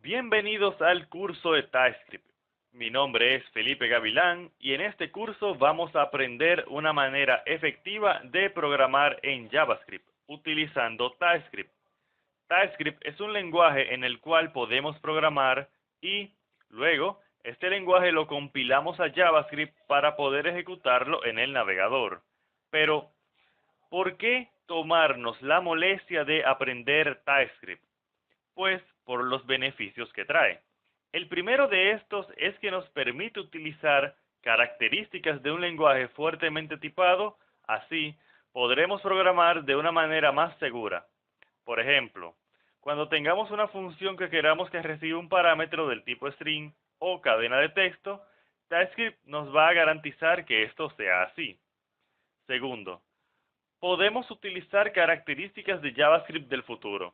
Bienvenidos al curso de TypeScript. Mi nombre es Felipe Gavilán y en este curso vamos a aprender una manera efectiva de programar en JavaScript utilizando TypeScript. TypeScript es un lenguaje en el cual podemos programar y luego este lenguaje lo compilamos a JavaScript para poder ejecutarlo en el navegador. Pero, ¿por qué tomarnos la molestia de aprender TypeScript? Pues por los beneficios que trae. El primero de estos es que nos permite utilizar características de un lenguaje fuertemente tipado, así podremos programar de una manera más segura. Por ejemplo, cuando tengamos una función que queramos que reciba un parámetro del tipo string o cadena de texto, TypeScript nos va a garantizar que esto sea así. Segundo, podemos utilizar características de JavaScript del futuro.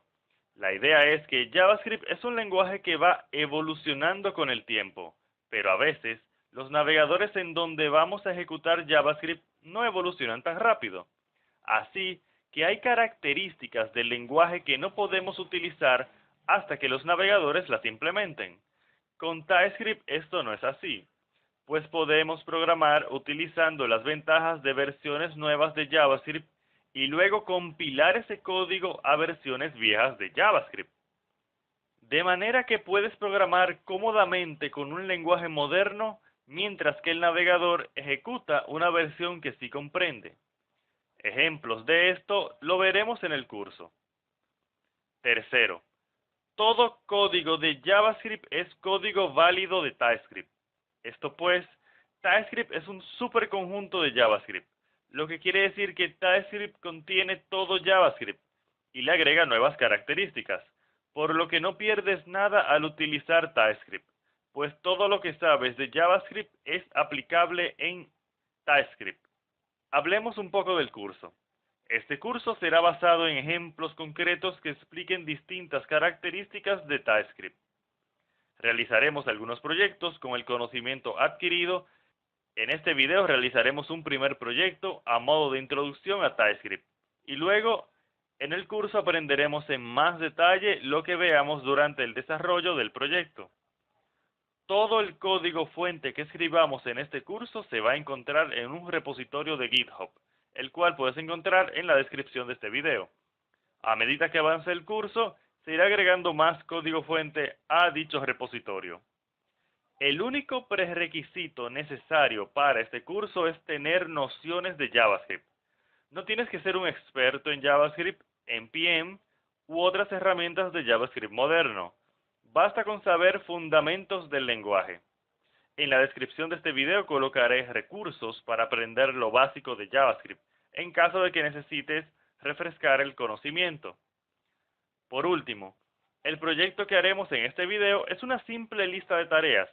La idea es que JavaScript es un lenguaje que va evolucionando con el tiempo, pero a veces los navegadores en donde vamos a ejecutar JavaScript no evolucionan tan rápido. Así que hay características del lenguaje que no podemos utilizar hasta que los navegadores las implementen. Con TypeScript esto no es así, pues podemos programar utilizando las ventajas de versiones nuevas de JavaScript y luego compilar ese código a versiones viejas de JavaScript. De manera que puedes programar cómodamente con un lenguaje moderno mientras que el navegador ejecuta una versión que sí comprende. Ejemplos de esto lo veremos en el curso. Tercero, todo código de JavaScript es código válido de TypeScript. Esto pues, TypeScript es un superconjunto de JavaScript, lo que quiere decir que TypeScript contiene todo JavaScript y le agrega nuevas características, por lo que no pierdes nada al utilizar TypeScript, pues todo lo que sabes de JavaScript es aplicable en TypeScript. Hablemos un poco del curso. Este curso será basado en ejemplos concretos que expliquen distintas características de TypeScript. Realizaremos algunos proyectos con el conocimiento adquirido. En este video realizaremos un primer proyecto a modo de introducción a TypeScript y luego en el curso aprenderemos en más detalle lo que veamos durante el desarrollo del proyecto. Todo el código fuente que escribamos en este curso se va a encontrar en un repositorio de GitHub, el cual puedes encontrar en la descripción de este video. A medida que avance el curso, se irá agregando más código fuente a dicho repositorio. El único prerequisito necesario para este curso es tener nociones de JavaScript. No tienes que ser un experto en JavaScript, NPM u otras herramientas de JavaScript moderno. Basta con saber fundamentos del lenguaje. En la descripción de este video colocaré recursos para aprender lo básico de JavaScript, en caso de que necesites refrescar el conocimiento. Por último, el proyecto que haremos en este video es una simple lista de tareas.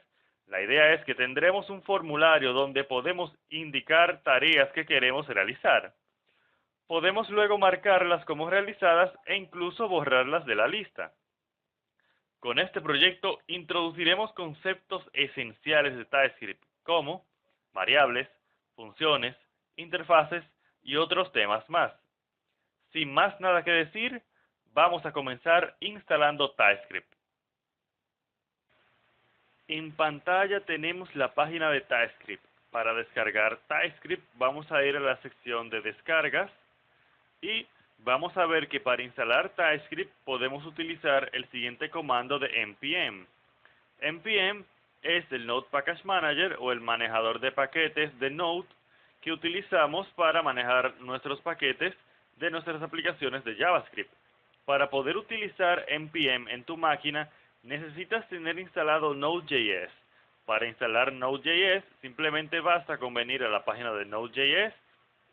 La idea es que tendremos un formulario donde podemos indicar tareas que queremos realizar. Podemos luego marcarlas como realizadas e incluso borrarlas de la lista. Con este proyecto introduciremos conceptos esenciales de TypeScript como variables, funciones, interfaces y otros temas más. Sin más nada que decir, vamos a comenzar instalando TypeScript. En pantalla tenemos la página de TypeScript. Para descargar TypeScript vamos a ir a la sección de descargas y vamos a ver que para instalar TypeScript podemos utilizar el siguiente comando de npm. npm es el Node Package Manager o el manejador de paquetes de Node que utilizamos para manejar nuestros paquetes de nuestras aplicaciones de JavaScript. Para poder utilizar npm en tu máquina necesitas tener instalado Node.js. Para instalar Node.js simplemente basta con venir a la página de Node.js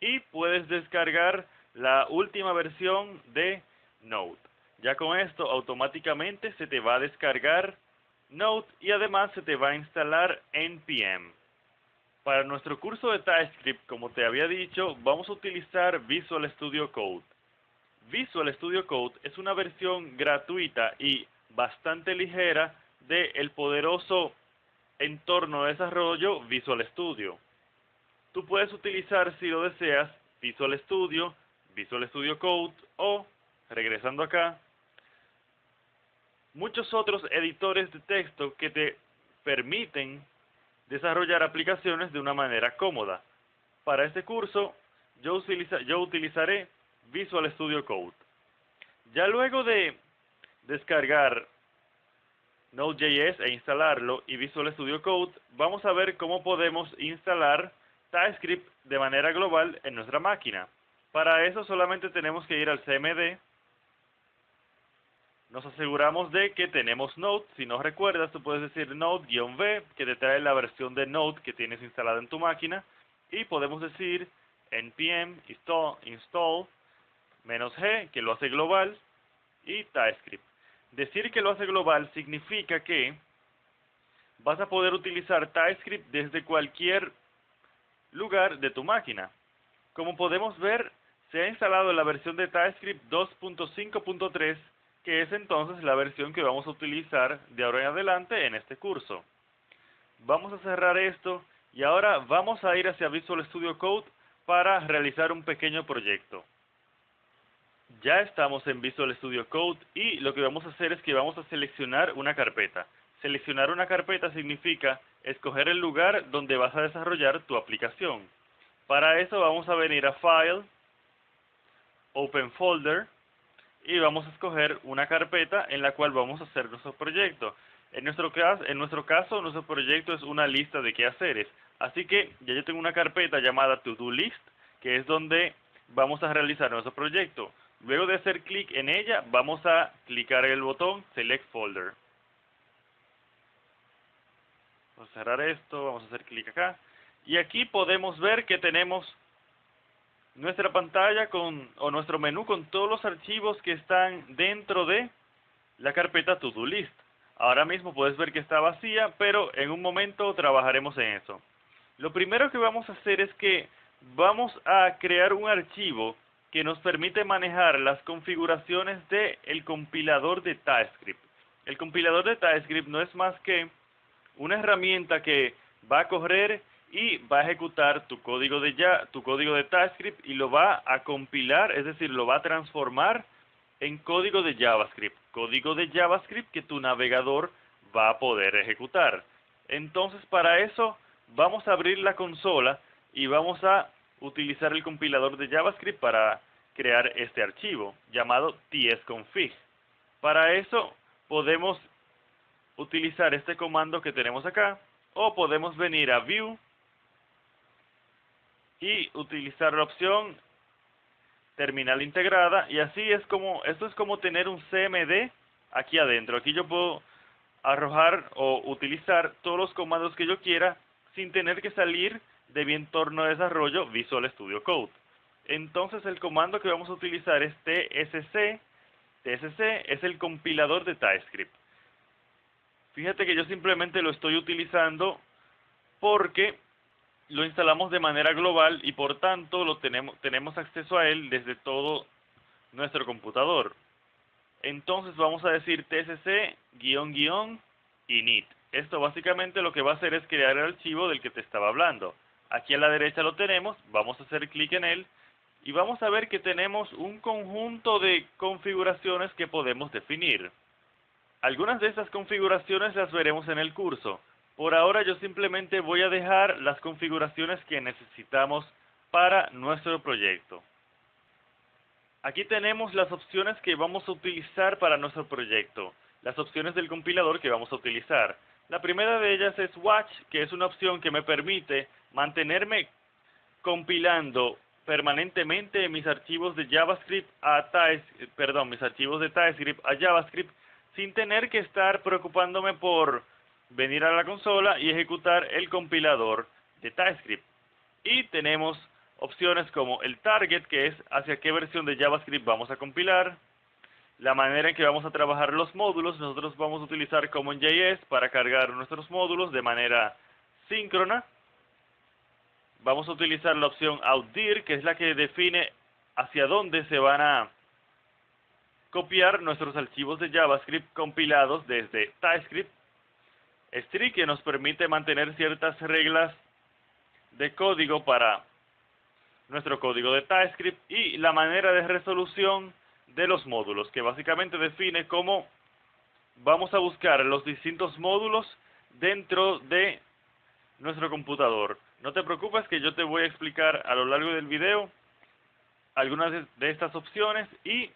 y puedes descargar la última versión de Node. Ya con esto automáticamente se te va a descargar Node y además se te va a instalar npm. Para nuestro curso de TypeScript, como te había dicho, vamos a utilizar Visual Studio Code. Visual Studio Code es una versión gratuita y bastante ligera del poderoso entorno de desarrollo Visual Studio. Tú puedes utilizar, si lo deseas, Visual Studio Code o, regresando acá, muchos otros editores de texto que te permiten desarrollar aplicaciones de una manera cómoda. Para este curso, yo utilizaré Visual Studio Code. Ya luego de descargar Node.js e instalarlo y Visual Studio Code, vamos a ver cómo podemos instalar TypeScript de manera global en nuestra máquina. Para eso solamente tenemos que ir al CMD. Nos aseguramos de que tenemos Node. Si no recuerdas, tú puedes decir Node-V, que te trae la versión de Node que tienes instalada en tu máquina. Y podemos decir npm install -g, que lo hace global, y TypeScript. Decir que lo hace global significa que vas a poder utilizar TypeScript desde cualquier lugar de tu máquina. Como podemos ver, se ha instalado la versión de TypeScript 2.5.3, que es entonces la versión que vamos a utilizar de ahora en adelante en este curso. Vamos a cerrar esto y ahora vamos a ir hacia Visual Studio Code para realizar un pequeño proyecto. Ya estamos en Visual Studio Code y lo que vamos a hacer es que vamos a seleccionar una carpeta. Seleccionar una carpeta significa escoger el lugar donde vas a desarrollar tu aplicación. Para eso vamos a venir a File, Open Folder, y vamos a escoger una carpeta en la cual vamos a hacer nuestro proyecto. En nuestro caso, nuestro proyecto es una lista de quehaceres. Así que ya yo tengo una carpeta llamada To Do List, que es donde vamos a realizar nuestro proyecto. Luego de hacer clic en ella, vamos a clicar en el botón Select Folder. Vamos a cerrar esto, vamos a hacer clic acá. Y aquí podemos ver que tenemos nuestra pantalla o nuestro menú con todos los archivos que están dentro de la carpeta To Do List. Ahora mismo puedes ver que está vacía, pero en un momento trabajaremos en eso. Lo primero que vamos a hacer es que vamos a crear un archivo que nos permite manejar las configuraciones del compilador de TypeScript. El compilador de TypeScript no es más que una herramienta que va a correr y va a ejecutar tu código de TypeScript y lo va a compilar, es decir, lo va a transformar en código de JavaScript. Código de JavaScript que tu navegador va a poder ejecutar. Entonces, para eso vamos a abrir la consola y vamos a utilizar el compilador de JavaScript para crear este archivo llamado tsconfig. Para eso podemos utilizar este comando que tenemos acá, o podemos venir a View y utilizar la opción Terminal integrada, y así es como, esto es como tener un CMD aquí adentro. Aquí yo puedo arrojar o utilizar todos los comandos que yo quiera sin tener que salir de mi entorno de desarrollo Visual Studio Code. Entonces el comando que vamos a utilizar es tsc. tsc es el compilador de TypeScript. Fíjate que yo simplemente lo estoy utilizando porque lo instalamos de manera global y por tanto tenemos acceso a él desde todo nuestro computador. Entonces vamos a decir tsc --init. Esto básicamente lo que va a hacer es crear el archivo del que te estaba hablando. Aquí a la derecha lo tenemos, vamos a hacer clic en él y vamos a ver que tenemos un conjunto de configuraciones que podemos definir. Algunas de estas configuraciones las veremos en el curso. Por ahora yo simplemente voy a dejar las configuraciones que necesitamos para nuestro proyecto. Aquí tenemos las opciones que vamos a utilizar para nuestro proyecto, las opciones del compilador que vamos a utilizar. La primera de ellas es Watch, que es una opción que me permite mantenerme compilando permanentemente mis archivos de JavaScript mis archivos de TypeScript a JavaScript sin tener que estar preocupándome por venir a la consola y ejecutar el compilador de TypeScript. Y tenemos opciones como el target, que es hacia qué versión de JavaScript vamos a compilar, la manera en que vamos a trabajar los módulos. Nosotros vamos a utilizar CommonJS para cargar nuestros módulos de manera síncrona. Vamos a utilizar la opción outdir, que es la que define hacia dónde se van a copiar nuestros archivos de JavaScript compilados desde TypeScript. Strict, que nos permite mantener ciertas reglas de código para nuestro código de TypeScript, y la manera de resolución de los módulos, que básicamente define cómo vamos a buscar los distintos módulos dentro de nuestro computador. No te preocupes que yo te voy a explicar a lo largo del video algunas de estas opciones y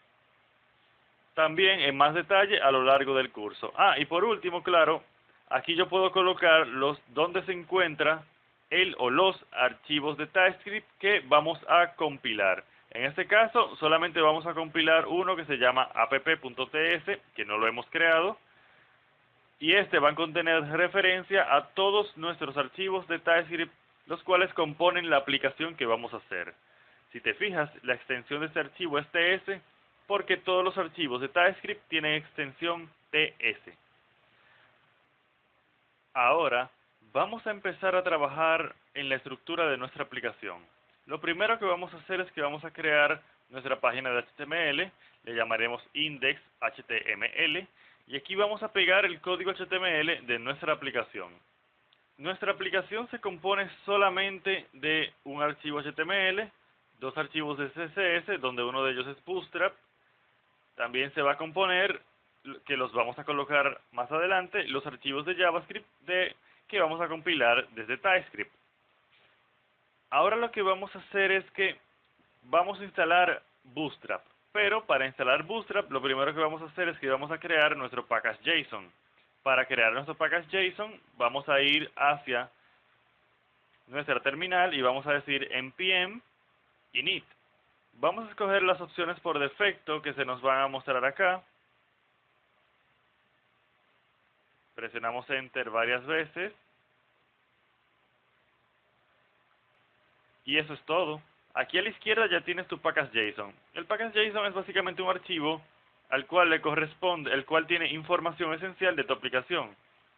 también en más detalle a lo largo del curso. Y por último, claro, aquí yo puedo colocar donde se encuentra el o los archivos de TypeScript que vamos a compilar. En este caso, solamente vamos a compilar uno que se llama app.ts, que no lo hemos creado, y este va a contener referencia a todos nuestros archivos de TypeScript, los cuales componen la aplicación que vamos a hacer. Si te fijas, la extensión de este archivo es TS, porque todos los archivos de TypeScript tienen extensión TS. Ahora, vamos a empezar a trabajar en la estructura de nuestra aplicación. Lo primero que vamos a hacer es que vamos a crear nuestra página de HTML, le llamaremos index.html, y aquí vamos a pegar el código HTML de nuestra aplicación. Nuestra aplicación se compone solamente de un archivo HTML, dos archivos de CSS, donde uno de ellos es Bootstrap. También se va a componer, que los vamos a colocar más adelante, los archivos de JavaScript que vamos a compilar desde TypeScript. Ahora lo que vamos a hacer es que vamos a instalar Bootstrap. Pero para instalar Bootstrap, lo primero que vamos a hacer es que vamos a crear nuestro package.json. Para crear nuestro package.json, vamos a ir hacia nuestra terminal y vamos a decir npm init. Vamos a escoger las opciones por defecto que se nos van a mostrar acá. Presionamos Enter varias veces. Y eso es todo. Aquí a la izquierda ya tienes tu package.json. El package.json es básicamente un archivo al cual le corresponde, el cual tiene información esencial de tu aplicación.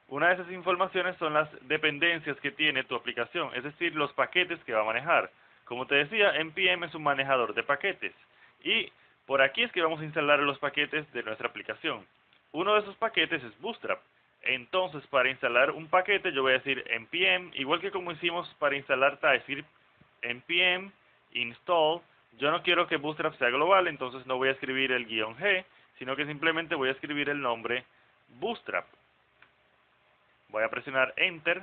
Una de esas informaciones son las dependencias que tiene tu aplicación, es decir, los paquetes que va a manejar. Como te decía, npm es un manejador de paquetes. Y por aquí es que vamos a instalar los paquetes de nuestra aplicación. Uno de esos paquetes es Bootstrap. Entonces, para instalar un paquete, yo voy a decir npm, igual que como hicimos para instalar TypeScript, npm install. Yo no quiero que Bootstrap sea global, entonces no voy a escribir el "-g", sino que simplemente voy a escribir el nombre Bootstrap. Voy a presionar Enter.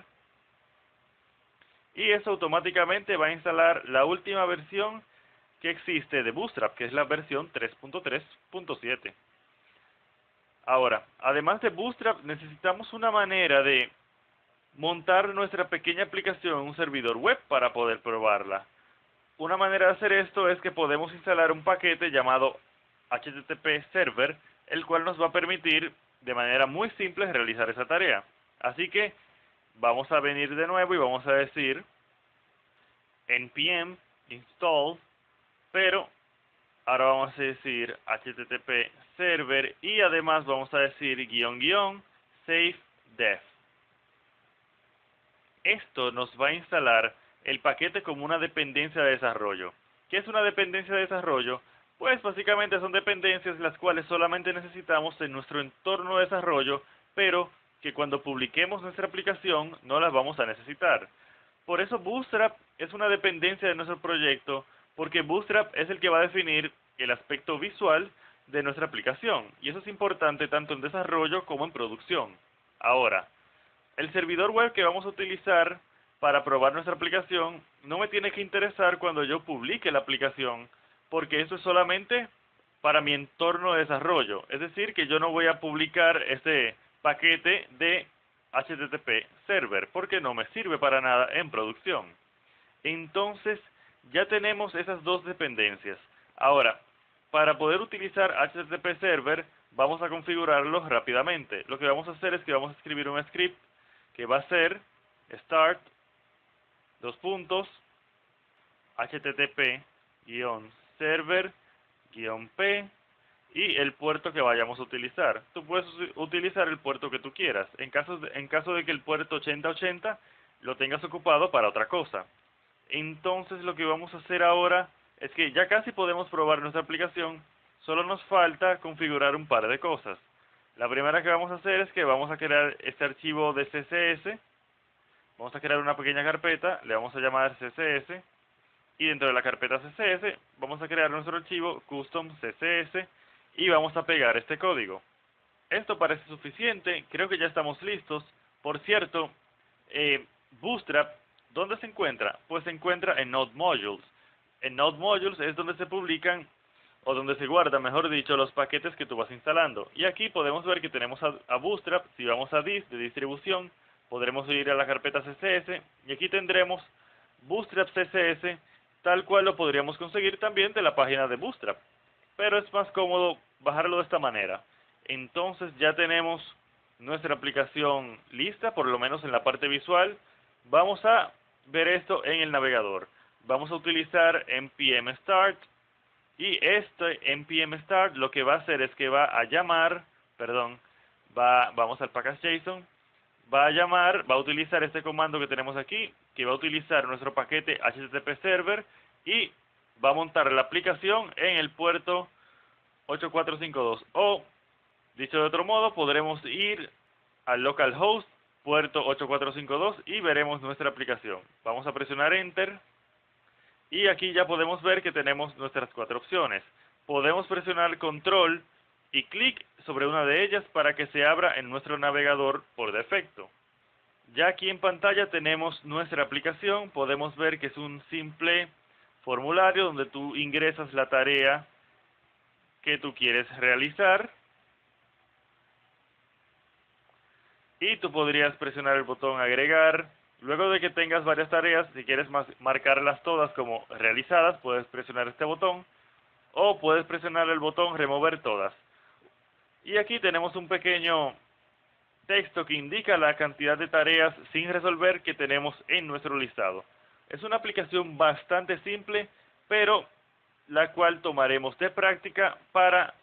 Y eso automáticamente va a instalar la última versión que existe de Bootstrap, que es la versión 3.3.7. Ahora, además de Bootstrap, necesitamos una manera de montar nuestra pequeña aplicación en un servidor web para poder probarla. Una manera de hacer esto es que podemos instalar un paquete llamado HTTP Server, el cual nos va a permitir de manera muy simple realizar esa tarea. Así que vamos a venir de nuevo y vamos a decir npm install, pero ahora vamos a decir HTTP Server y además vamos a decir -- save def. Esto nos va a instalar el paquete como una dependencia de desarrollo. ¿Qué es una dependencia de desarrollo? Pues básicamente son dependencias las cuales solamente necesitamos en nuestro entorno de desarrollo, pero que cuando publiquemos nuestra aplicación no las vamos a necesitar. Por eso Bootstrap es una dependencia de nuestro proyecto, porque Bootstrap es el que va a definir el aspecto visual de nuestra aplicación, y eso es importante tanto en desarrollo como en producción. Ahora, el servidor web que vamos a utilizar para probar nuestra aplicación no me tiene que interesar cuando yo publique la aplicación, porque eso es solamente para mi entorno de desarrollo. Es decir, que yo no voy a publicar este paquete de HTTP Server, porque no me sirve para nada en producción. Entonces, ya tenemos esas dos dependencias. Ahora, para poder utilizar HTTP Server, vamos a configurarlo rápidamente. Lo que vamos a hacer es que vamos a escribir un script que va a ser start http-server-p y el puerto que vayamos a utilizar. Tú puedes utilizar el puerto que tú quieras, en caso de que el puerto 8080 lo tengas ocupado para otra cosa. Entonces lo que vamos a hacer ahora es que ya casi podemos probar nuestra aplicación, solo nos falta configurar un par de cosas. La primera que vamos a hacer es que vamos a crear este archivo de CSS. Vamos a crear una pequeña carpeta, le vamos a llamar CSS, y dentro de la carpeta CSS vamos a crear nuestro archivo custom CSS y vamos a pegar este código. Esto parece suficiente, creo que ya estamos listos. Por cierto, Bootstrap, ¿dónde se encuentra? Pues se encuentra en Node Modules. En Node Modules es donde se publican, o donde se guardan, mejor dicho, los paquetes que tú vas instalando. Y aquí podemos ver que tenemos a Bootstrap. Si vamos a Dist, de distribución, podremos ir a la carpeta CSS, y aquí tendremos Bootstrap CSS, tal cual lo podríamos conseguir también de la página de Bootstrap. Pero es más cómodo bajarlo de esta manera. Entonces ya tenemos nuestra aplicación lista, por lo menos en la parte visual. Vamos a ver esto en el navegador. Vamos a utilizar npm start, y este npm start lo que va a hacer es que va a llamar, vamos al package.json, va a utilizar este comando que tenemos aquí, que va a utilizar nuestro paquete HTTP server, y va a montar la aplicación en el puerto 8452, o dicho de otro modo, podremos ir al localhost puerto 8452 y veremos nuestra aplicación. Vamos a presionar Enter, y aquí ya podemos ver que tenemos nuestras 4 opciones. Podemos presionar Control y clic sobre una de ellas para que se abra en nuestro navegador por defecto. Ya aquí en pantalla tenemos nuestra aplicación. Podemos ver que es un simple formulario donde tú ingresas la tarea que tú quieres realizar, y tú podrías presionar el botón agregar. Luego de que tengas varias tareas, si quieres marcarlas todas como realizadas, puedes presionar este botón, o puedes presionar el botón remover todas. Y aquí tenemos un pequeño texto que indica la cantidad de tareas sin resolver que tenemos en nuestro listado. Es una aplicación bastante simple, pero la cual tomaremos de práctica para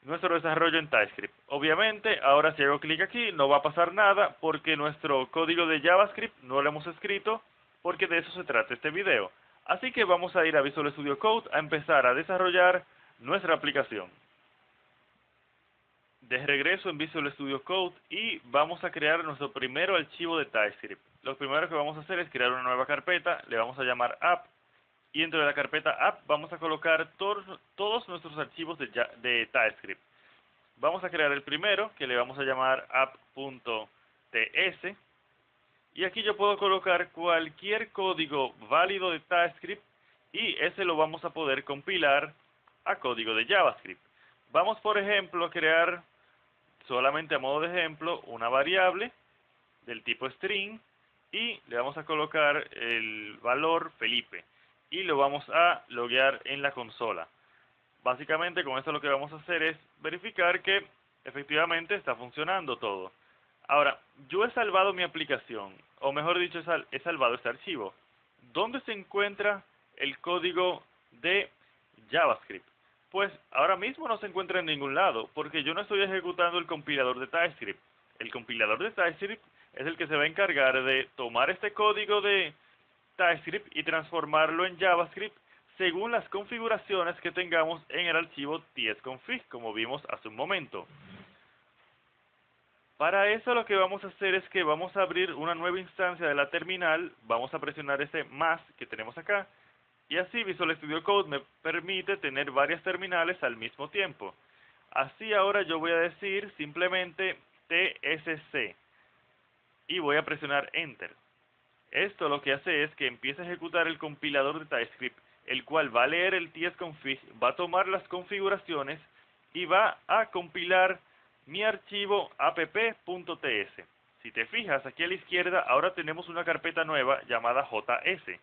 nuestro desarrollo en TypeScript. Obviamente, ahora si hago clic aquí, no va a pasar nada porque nuestro código de JavaScript no lo hemos escrito, porque de eso se trata este video. Así que vamos a ir a Visual Studio Code a empezar a desarrollar nuestra aplicación. De regreso en Visual Studio Code, y vamos a crear nuestro primer archivo de TypeScript. Lo primero que vamos a hacer es crear una nueva carpeta, le vamos a llamar app, y dentro de la carpeta app vamos a colocar todos nuestros archivos de TypeScript. Vamos a crear el primero, que le vamos a llamar app.ts, y aquí yo puedo colocar cualquier código válido de TypeScript, y ese lo vamos a poder compilar a código de JavaScript. Vamos, por ejemplo, a crear, solamente a modo de ejemplo, una variable del tipo string, y le vamos a colocar el valor Felipe, y lo vamos a loguear en la consola. Básicamente con esto lo que vamos a hacer es verificar que efectivamente está funcionando todo. Ahora, yo he salvado mi aplicación, o mejor dicho, he salvado este archivo. ¿Dónde se encuentra el código de JavaScript? Pues ahora mismo no se encuentra en ningún lado, porque yo no estoy ejecutando el compilador de TypeScript. El compilador de TypeScript es el que se va a encargar de tomar este código de TypeScript y transformarlo en JavaScript según las configuraciones que tengamos en el archivo tsconfig, como vimos hace un momento. Para eso lo que vamos a hacer es que vamos a abrir una nueva instancia de la terminal, vamos a presionar ese más que tenemos acá, y así Visual Studio Code me permite tener varias terminales al mismo tiempo. Así ahora yo voy a decir simplemente tsc, y voy a presionar Enter. Esto lo que hace es que empiece a ejecutar el compilador de TypeScript, el cual va a leer el tsconfig, va a tomar las configuraciones y va a compilar mi archivo app.ts. Si te fijas, aquí a la izquierda ahora tenemos una carpeta nueva llamada JS,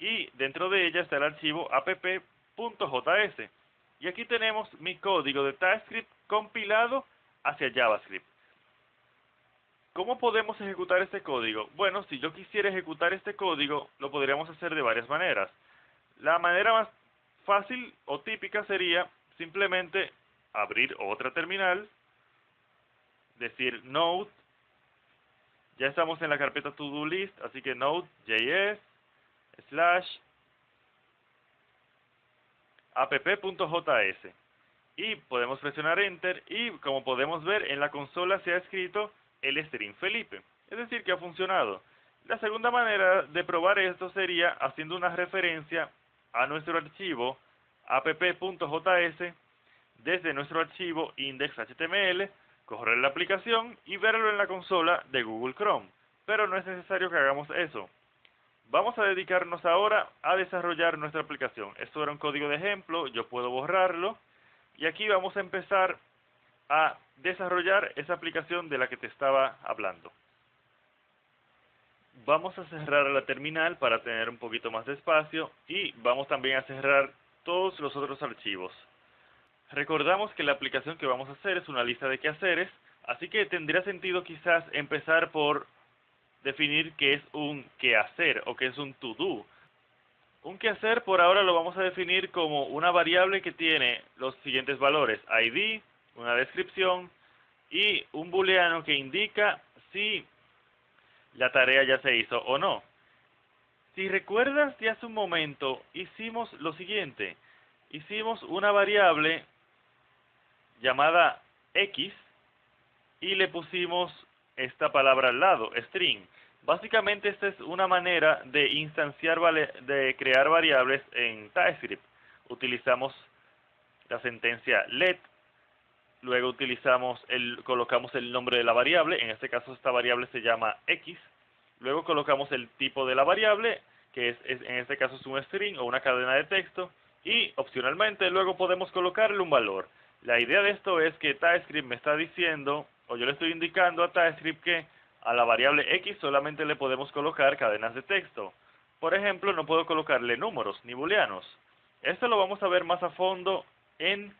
y dentro de ella está el archivo app.js. Y aquí tenemos mi código de TypeScript compilado hacia JavaScript. ¿Cómo podemos ejecutar este código? Bueno, si yo quisiera ejecutar este código, lo podríamos hacer de varias maneras. La manera más fácil o típica sería simplemente abrir otra terminal, decir node, ya estamos en la carpeta to do list, así que node.js / app.js, y podemos presionar enter, y como podemos ver en la consola se ha escrito el string Felipe, es decir que ha funcionado. La segunda manera de probar esto sería haciendo una referencia a nuestro archivo app.js desde nuestro archivo index.html, correr la aplicación y verlo en la consola de Google Chrome. Pero no es necesario que hagamos eso. Vamos a dedicarnos ahora a desarrollar nuestra aplicación. Esto era un código de ejemplo, yo puedo borrarlo. Y aquí vamos a empezar a desarrollar esa aplicación de la que te estaba hablando. Vamos a cerrar la terminal para tener un poquito más de espacio y vamos también a cerrar todos los otros archivos. Recordamos que la aplicación que vamos a hacer es una lista de quehaceres, así que tendría sentido quizás empezar por definir qué es un quehacer o qué es un to-do. Un quehacer por ahora lo vamos a definir como una variable que tiene los siguientes valores: ID, una descripción y un booleano que indica si la tarea ya se hizo o no. Si recuerdas, de hace un momento hicimos lo siguiente: hicimos una variable llamada x y le pusimos esta palabra al lado, string. Básicamente esta es una manera de instanciar, de crear variables en TypeScript. Utilizamos la sentencia let, luego colocamos el nombre de la variable, en este caso esta variable se llama x, luego colocamos el tipo de la variable, que en este caso es un string o una cadena de texto, y opcionalmente luego podemos colocarle un valor. La idea de esto es que TypeScript me está diciendo, o yo le estoy indicando a TypeScript que a la variable x solamente le podemos colocar cadenas de texto. Por ejemplo, no puedo colocarle números ni booleanos. Esto lo vamos a ver más a fondo en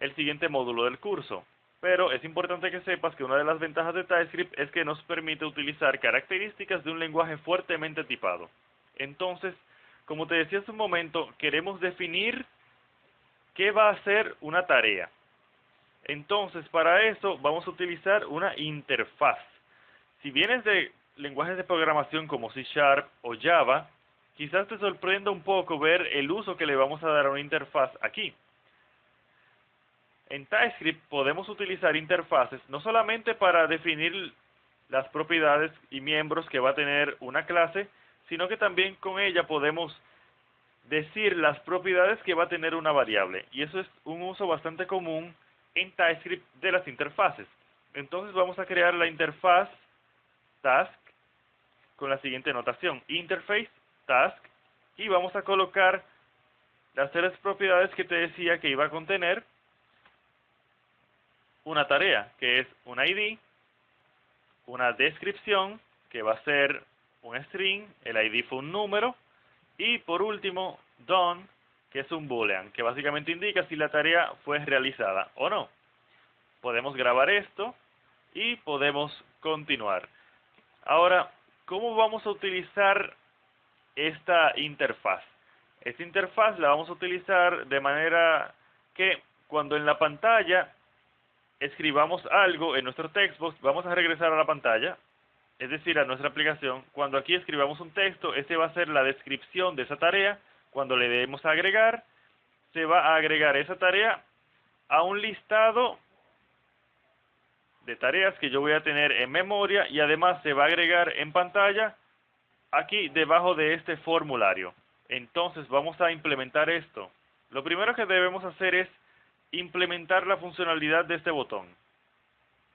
el siguiente módulo del curso. Pero es importante que sepas que una de las ventajas de TypeScript es que nos permite utilizar características de un lenguaje fuertemente tipado. Entonces, como te decía hace un momento, queremos definir qué va a ser una tarea. Entonces, para eso vamos a utilizar una interfaz. Si vienes de lenguajes de programación como C# o Java, quizás te sorprenda un poco ver el uso que le vamos a dar a una interfaz aquí. En TypeScript podemos utilizar interfaces no solamente para definir las propiedades y miembros que va a tener una clase, sino que también con ella podemos decir las propiedades que va a tener una variable. Y eso es un uso bastante común en TypeScript de las interfaces. Entonces vamos a crear la interfaz task con la siguiente notación: interface task, y vamos a colocar las tres propiedades que te decía que iba a contener una tarea, que es un ID, una descripción, que va a ser un string, el ID fue un número, y por último, done, que es un boolean, que básicamente indica si la tarea fue realizada o no. Podemos grabar esto y podemos continuar. Ahora, ¿cómo vamos a utilizar esta interfaz? Esta interfaz la vamos a utilizar de manera que cuando en la pantalla escribamos algo en nuestro textbox, vamos a regresar a la pantalla, es decir, a nuestra aplicación. Cuando aquí escribamos un texto, este va a ser la descripción de esa tarea. Cuando le demos a agregar, se va a agregar esa tarea a un listado de tareas que yo voy a tener en memoria, y además se va a agregar en pantalla aquí debajo de este formulario. Entonces vamos a implementar esto. Lo primero que debemos hacer es implementar la funcionalidad de este botón.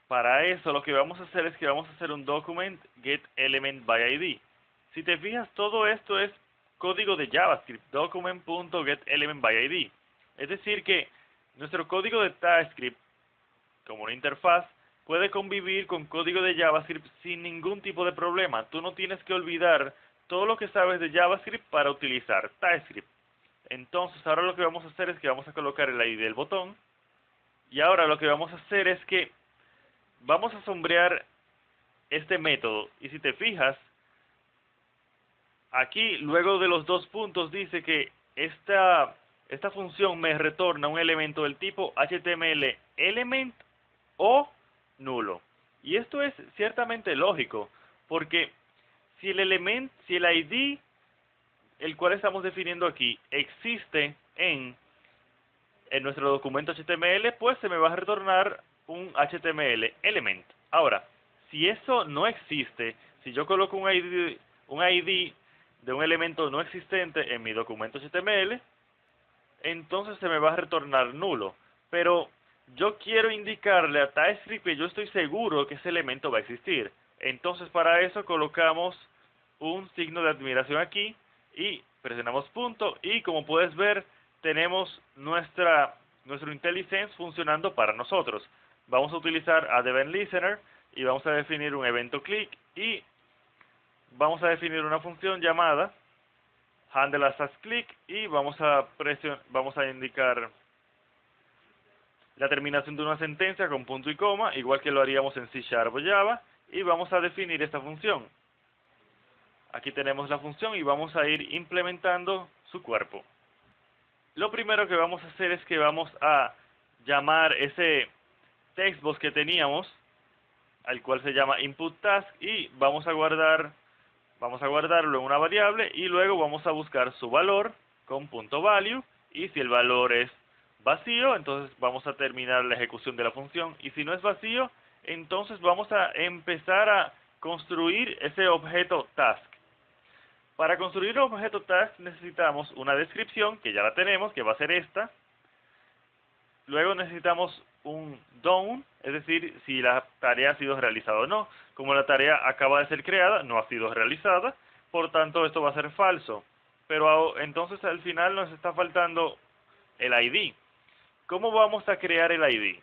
Para eso lo que vamos a hacer es que vamos a hacer un document getElementById. Si te fijas, todo esto es código de JavaScript, document.getElementById. Es decir que nuestro código de TypeScript, como una interfaz, puede convivir con código de JavaScript sin ningún tipo de problema. Tú no tienes que olvidar todo lo que sabes de JavaScript para utilizar TypeScript. Entonces, ahora lo que vamos a hacer es que vamos a colocar el ID del botón. Y ahora lo que vamos a hacer es que vamos a sombrear este método. Y si te fijas, aquí luego de los dos puntos dice que esta función me retorna un elemento del tipo HTML element o nulo. Y esto es ciertamente lógico, porque si el ID, el cual estamos definiendo aquí, existe en nuestro documento HTML, pues se me va a retornar un HTML element. Ahora, si eso no existe, si yo coloco un ID de un elemento no existente en mi documento HTML, entonces se me va a retornar nulo. pero yo quiero indicarle a TypeScript que yo estoy seguro que ese elemento va a existir. Entonces para eso colocamos un signo de admiración aquí y presionamos punto, y como puedes ver tenemos nuestro IntelliSense funcionando para nosotros. Vamos a utilizar a Event Listener y vamos a definir un evento click y vamos a definir una función llamada handle as click y vamos a indicar la terminación de una sentencia con punto y coma, igual que lo haríamos en C# o Java, y vamos a definir esta función. Aquí tenemos la función y vamos a ir implementando su cuerpo. Lo primero que vamos a hacer es que vamos a llamar ese textbox que teníamos, al cual se llama input task, y vamos a guardarlo en una variable y luego vamos a buscar su valor con punto value, y si el valor es vacío, entonces vamos a terminar la ejecución de la función, y si no es vacío, entonces vamos a empezar a construir ese objeto task. Para construir el objeto task necesitamos una descripción, que ya la tenemos, que va a ser esta. Luego necesitamos un done, es decir, si la tarea ha sido realizada o no. Como la tarea acaba de ser creada, no ha sido realizada, por tanto esto va a ser falso. Pero entonces al final nos está faltando el ID. ¿Cómo vamos a crear el ID?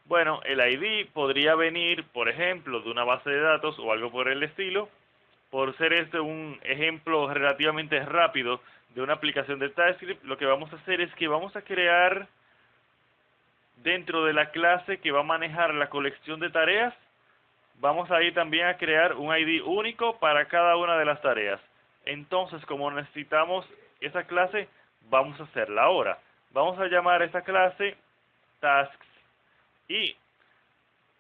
Bueno, el ID podría venir, por ejemplo, de una base de datos o algo por el estilo. Por ser este un ejemplo relativamente rápido de una aplicación de TypeScript, lo que vamos a hacer es que vamos a crear dentro de la clase que va a manejar la colección de tareas, vamos a ir también a crear un ID único para cada una de las tareas. Entonces, como necesitamos esa clase, vamos a hacerla ahora. Vamos a llamar a esta clase tasks y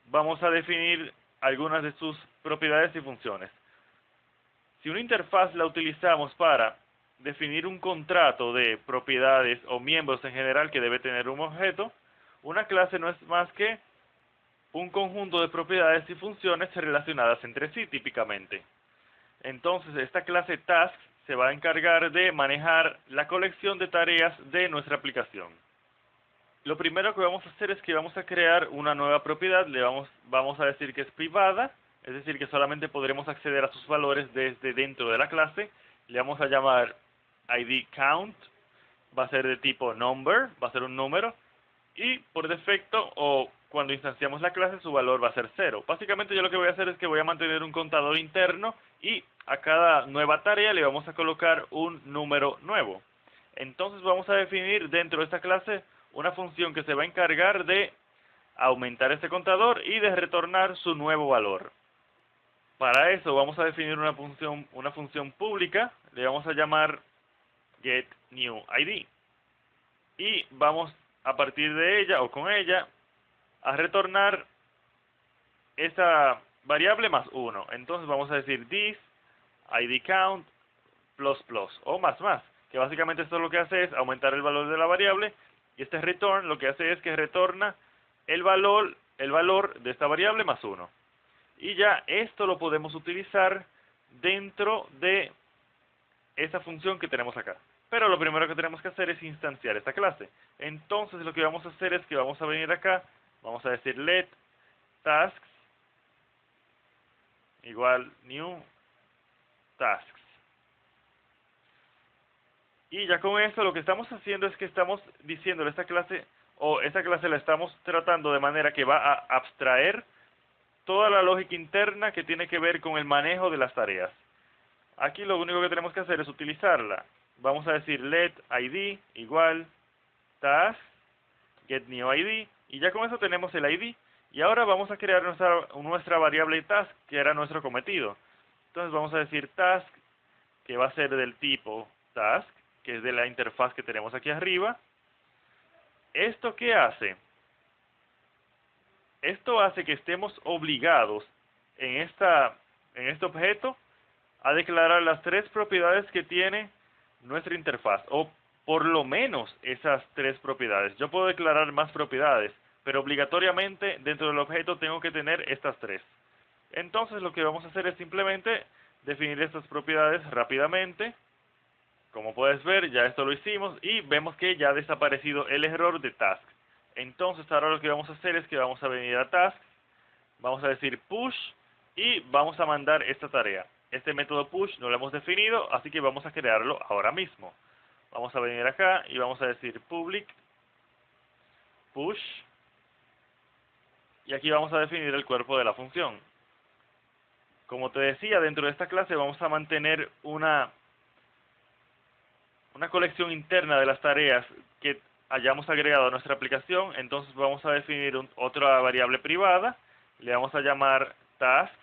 vamos a definir algunas de sus propiedades y funciones. Si una interfaz la utilizamos para definir un contrato de propiedades o miembros en general que debe tener un objeto, una clase no es más que un conjunto de propiedades y funciones relacionadas entre sí típicamente. Entonces esta clase tasks se va a encargar de manejar la colección de tareas de nuestra aplicación. Lo primero que vamos a hacer es que vamos a crear una nueva propiedad, vamos a decir que es privada, es decir que solamente podremos acceder a sus valores desde dentro de la clase. Le vamos a llamar ID count, va a ser de tipo number, va a ser un número, y por defecto o cuando instanciamos la clase su valor va a ser 0. Básicamente yo lo que voy a hacer es que voy a mantener un contador interno y a cada nueva tarea le vamos a colocar un número nuevo. Entonces vamos a definir dentro de esta clase una función que se va a encargar de aumentar este contador y de retornar su nuevo valor. Para eso vamos a definir una función pública, le vamos a llamar getNewID. Y vamos a partir de ella o con ella a retornar esa variable más 1. Entonces vamos a decir this id count plus plus o más, que básicamente esto lo que hace es aumentar el valor de la variable, y este return lo que hace es que retorna el valor de esta variable más 1. Y ya esto lo podemos utilizar dentro de esa función que tenemos acá. Pero lo primero que tenemos que hacer es instanciar esta clase. Entonces lo que vamos a hacer es que vamos a venir acá, vamos a decir let tasks igual new tasks. Y ya con esto lo que estamos haciendo es que estamos diciéndole a esta clase, o esta clase la estamos tratando de manera que va a abstraer toda la lógica interna que tiene que ver con el manejo de las tareas. Aquí lo único que tenemos que hacer es utilizarla. Vamos a decir let id igual task getNewID, y ya con eso tenemos el id. Y ahora vamos a crear nuestra variable task, que era nuestro cometido. Entonces vamos a decir task, que va a ser del tipo task, que es de la interfaz que tenemos aquí arriba. ¿Esto qué hace? Esto hace que estemos obligados en este objeto a declarar las 3 propiedades que tiene nuestra interfaz, o por lo menos esas 3 propiedades. Yo puedo declarar más propiedades, pero obligatoriamente dentro del objeto tengo que tener estas 3. Entonces lo que vamos a hacer es simplemente definir estas propiedades rápidamente. Como puedes ver, ya esto lo hicimos y vemos que ya ha desaparecido el error de task. Entonces ahora lo que vamos a hacer es que vamos a venir a task, vamos a decir push y vamos a mandar esta tarea. Este método push no lo hemos definido, así que vamos a crearlo ahora mismo. Vamos a venir acá y vamos a decir public push y aquí vamos a definir el cuerpo de la función. Como te decía, dentro de esta clase vamos a mantener una colección interna de las tareas que hayamos agregado a nuestra aplicación. Entonces vamos a definir otra variable privada, le vamos a llamar task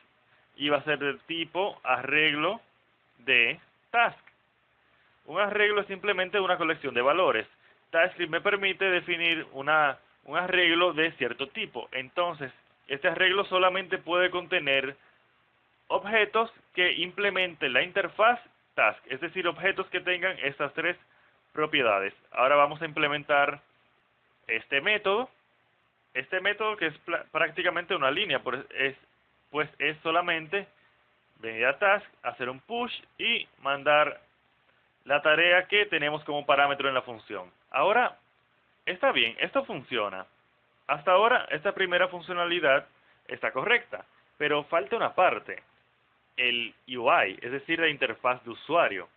y va a ser del tipo arreglo de task. Un arreglo es simplemente una colección de valores. TypeScript me permite definir un arreglo de cierto tipo. Entonces, este arreglo solamente puede contener objetos que implementen la interfaz task, es decir, objetos que tengan estas tres propiedades. Ahora vamos a implementar este método que es prácticamente una línea, pues es solamente venir a task, hacer un push y mandar la tarea que tenemos como parámetro en la función. Ahora, está bien, esto funciona. Hasta ahora, esta primera funcionalidad está correcta, pero falta una parte, el UI, es decir, la interfaz de usuario.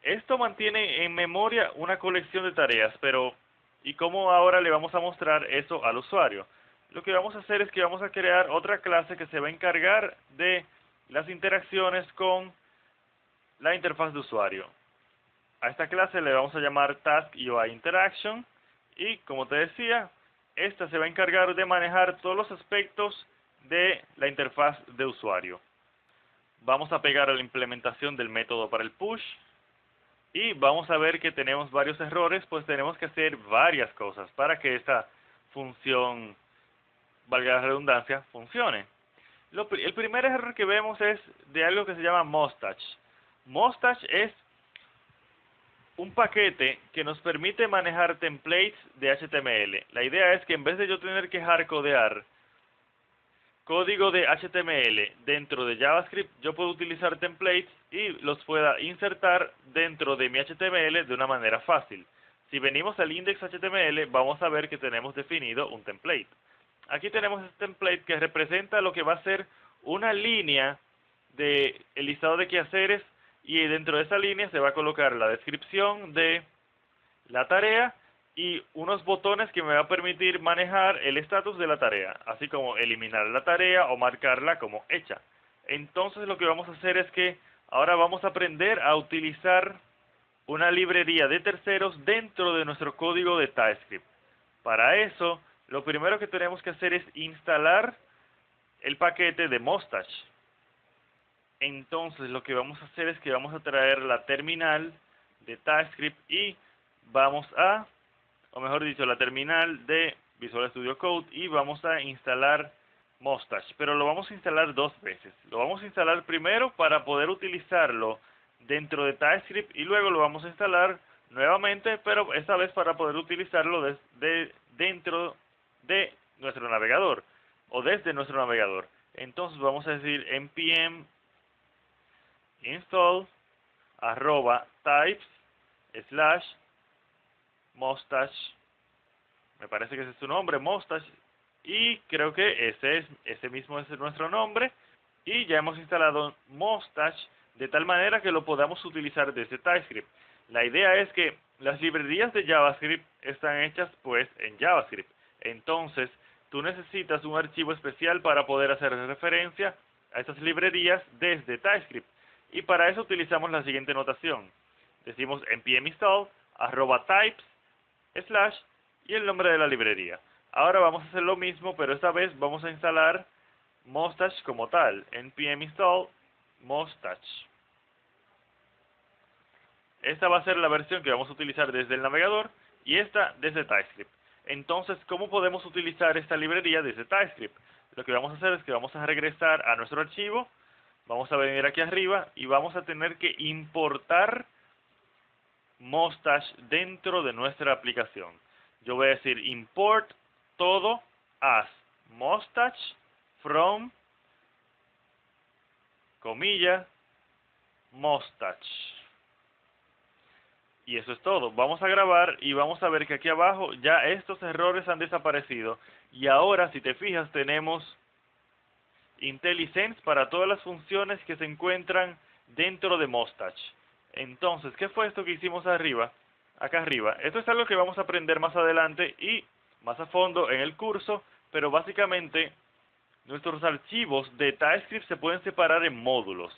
Esto mantiene en memoria una colección de tareas, pero ¿y cómo ahora le vamos a mostrar eso al usuario? Lo que vamos a hacer es que vamos a crear otra clase que se va a encargar de las interacciones con la interfaz de usuario. A esta clase le vamos a llamar Task UI Interaction y, como te decía, esta se va a encargar de manejar todos los aspectos de la interfaz de usuario. Vamos a pegar a la implementación del método para el push y vamos a ver que tenemos varios errores, pues tenemos que hacer varias cosas para que esta función, valga la redundancia, funcione. El primer error que vemos es de algo que se llama Mustache. Mustache es un paquete que nos permite manejar templates de HTML. La idea es que en vez de yo tener que hardcodear código de HTML dentro de JavaScript, yo puedo utilizar templates y los pueda insertar dentro de mi HTML de una manera fácil. Si venimos al index.html, vamos a ver que tenemos definido un template. Aquí tenemos este template que representa lo que va a ser una línea de el listado de quehaceres y dentro de esa línea se va a colocar la descripción de la tarea y unos botones que me va a permitir manejar el estatus de la tarea, así como eliminar la tarea o marcarla como hecha. Entonces lo que vamos a hacer es que ahora vamos a aprender a utilizar una librería de terceros dentro de nuestro código de TypeScript. Para eso, lo primero que tenemos que hacer es instalar el paquete de Mustache. Entonces lo que vamos a hacer es que vamos a traer la terminal de TypeScript y vamos a, o mejor dicho, la terminal de Visual Studio Code y vamos a instalar Mustache. Pero lo vamos a instalar dos veces. Lo vamos a instalar primero para poder utilizarlo dentro de TypeScript y luego lo vamos a instalar nuevamente, pero esta vez para poder utilizarlo dentro de nuestro navegador o desde nuestro navegador. Entonces vamos a decir npm install @types /mustache, me parece que ese es su nombre, Mustache, y creo que ese mismo es nuestro nombre, y ya hemos instalado Mustache de tal manera que lo podamos utilizar desde TypeScript. La idea es que las librerías de JavaScript están hechas pues en JavaScript, entonces tú necesitas un archivo especial para poder hacer referencia a estas librerías desde TypeScript. Y para eso utilizamos la siguiente notación. Decimos npm install @types/ y el nombre de la librería. Ahora vamos a hacer lo mismo, pero esta vez vamos a instalar Mustache como tal. npm install Mustache. Esta va a ser la versión que vamos a utilizar desde el navegador y esta desde TypeScript. Entonces, ¿cómo podemos utilizar esta librería desde TypeScript? Lo que vamos a hacer es que vamos a regresar a nuestro archivo. Vamos a venir aquí arriba y vamos a tener que importar Mustache dentro de nuestra aplicación. Yo voy a decir import todo as Mustache from, comilla, Mustache. Y eso es todo. Vamos a grabar y vamos a ver que aquí abajo ya estos errores han desaparecido. Y ahora, si te fijas, tenemos IntelliSense para todas las funciones que se encuentran dentro de Mustache. Entonces, ¿qué fue esto que hicimos arriba? Acá arriba. Esto es algo que vamos a aprender más adelante y más a fondo en el curso, pero básicamente nuestros archivos de TypeScript se pueden separar en módulos.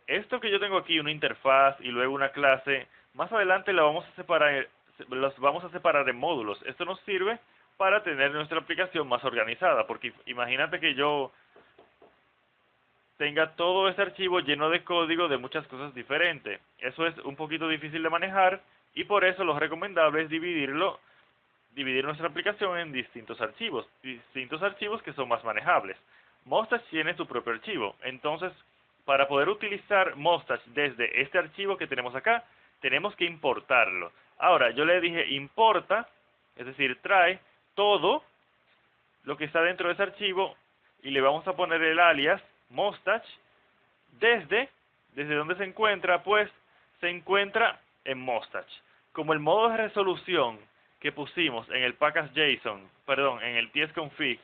Esto que yo tengo aquí, una interfaz y luego una clase, más adelante la vamos a separar, los vamos a separar en módulos. Esto nos sirve para tener nuestra aplicación más organizada, porque imagínate que yo tenga todo ese archivo lleno de código de muchas cosas diferentes. Eso es un poquito difícil de manejar y por eso lo recomendable es dividir nuestra aplicación en distintos archivos que son más manejables. Mustache tiene su propio archivo, entonces para poder utilizar Mustache desde este archivo que tenemos acá, tenemos que importarlo. Ahora, yo le dije importa, es decir, trae todo lo que está dentro de ese archivo y le vamos a poner el alias Mustache desde donde se encuentra, pues se encuentra en Mustache. Como el modo de resolución que pusimos en el package.json, perdón, en el tsconfig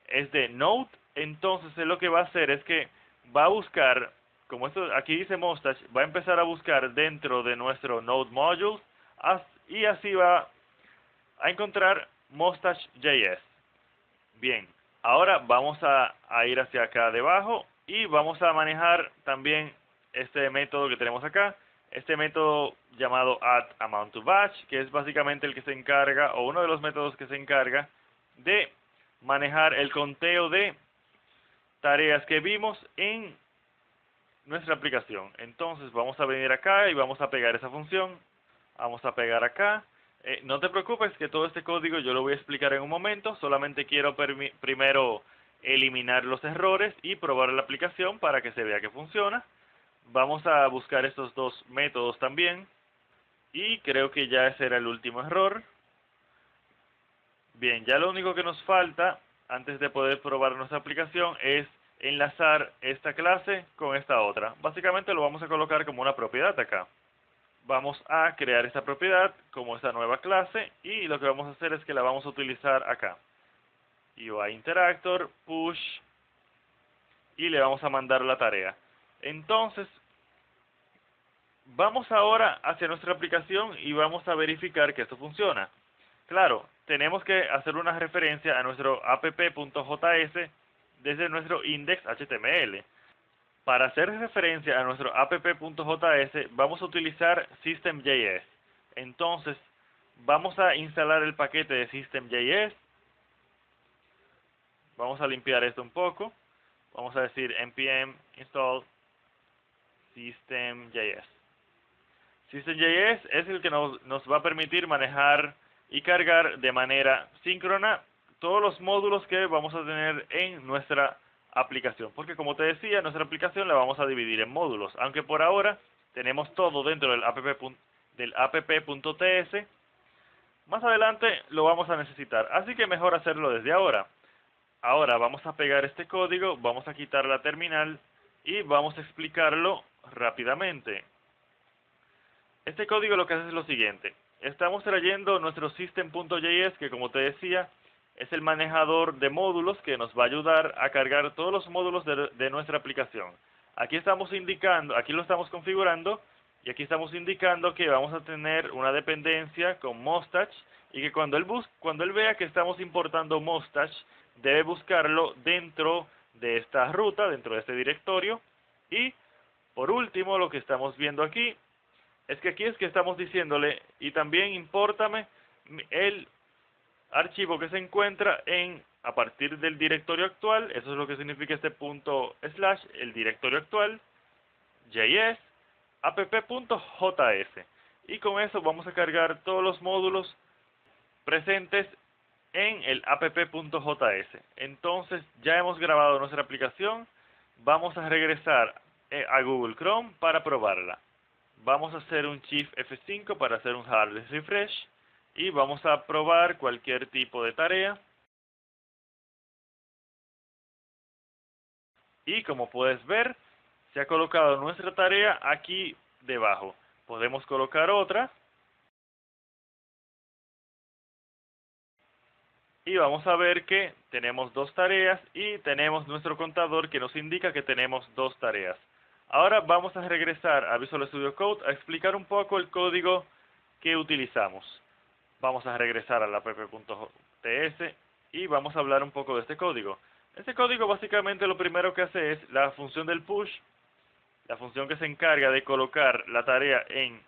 es de Node, entonces él lo que va a hacer es que va a buscar, como esto aquí dice Mustache, va a empezar a buscar dentro de nuestro Node module y así va a encontrar Mustache.js. Bien, ahora vamos a ir hacia acá debajo y vamos a manejar también este método que tenemos acá, este método llamado addAmountToBatch, que es básicamente el que se encarga, o uno de los métodos que se encarga de manejar el conteo de tareas que vimos en nuestra aplicación. Entonces vamos a venir acá y vamos a pegar esa función, vamos a pegar acá. No te preocupes que todo este código yo lo voy a explicar en un momento, solamente quiero primero eliminar los errores y probar la aplicación para que se vea que funciona. Vamos a buscar estos dos métodos también y creo que ya ese era el último error. Bien, ya lo único que nos falta antes de poder probar nuestra aplicación es enlazar esta clase con esta otra. Básicamente lo vamos a colocar como una propiedad acá. Vamos a crear esta propiedad como esta nueva clase y lo que vamos a hacer es que la vamos a utilizar acá. UI Interactor, push y le vamos a mandar la tarea. Entonces, vamos ahora hacia nuestra aplicación y vamos a verificar que esto funciona. Claro, tenemos que hacer una referencia a nuestro app.js desde nuestro index.html. Para hacer referencia a nuestro app.js vamos a utilizar System.js. Entonces, vamos a instalar el paquete de System.js. Vamos a limpiar esto un poco. Vamos a decir npm install System.js. System.js es el que nos va a permitir manejar y cargar de manera síncrona todos los módulos que vamos a tener en nuestra aplicación. Porque como te decía, nuestra aplicación la vamos a dividir en módulos. Aunque por ahora tenemos todo dentro del app.ts, más adelante lo vamos a necesitar. Así que mejor hacerlo desde ahora. Ahora vamos a pegar este código, vamos a quitar la terminal y vamos a explicarlo rápidamente. Este código lo que hace es lo siguiente. Estamos trayendo nuestro system.js, que como te decía, es el manejador de módulos que nos va a ayudar a cargar todos los módulos de nuestra aplicación. Aquí estamos indicando, aquí lo estamos configurando, y aquí estamos indicando que vamos a tener una dependencia con Mustache, y que cuando él vea que estamos importando Mustache, debe buscarlo dentro de esta ruta, dentro de este directorio, y por último, lo que estamos viendo aquí, es que aquí es que estamos diciéndole, y también impórtame el archivo que se encuentra a partir del directorio actual, eso es lo que significa este punto slash, el directorio actual, js, app.js. Y con eso vamos a cargar todos los módulos presentes en el app.js. Entonces ya hemos grabado nuestra aplicación, vamos a regresar a Google Chrome para probarla. Vamos a hacer un Shift F5 para hacer un hard refresh y vamos a probar cualquier tipo de tarea. Y como puedes ver, se ha colocado nuestra tarea aquí debajo. Podemos colocar otra. Y vamos a ver que tenemos dos tareas y tenemos nuestro contador que nos indica que tenemos dos tareas. Ahora vamos a regresar a Visual Studio Code a explicar un poco el código que utilizamos. Vamos a regresar a la app.ts y vamos a hablar un poco de este código. Este código básicamente lo primero que hace es la función del push, la función que se encarga de colocar la tarea en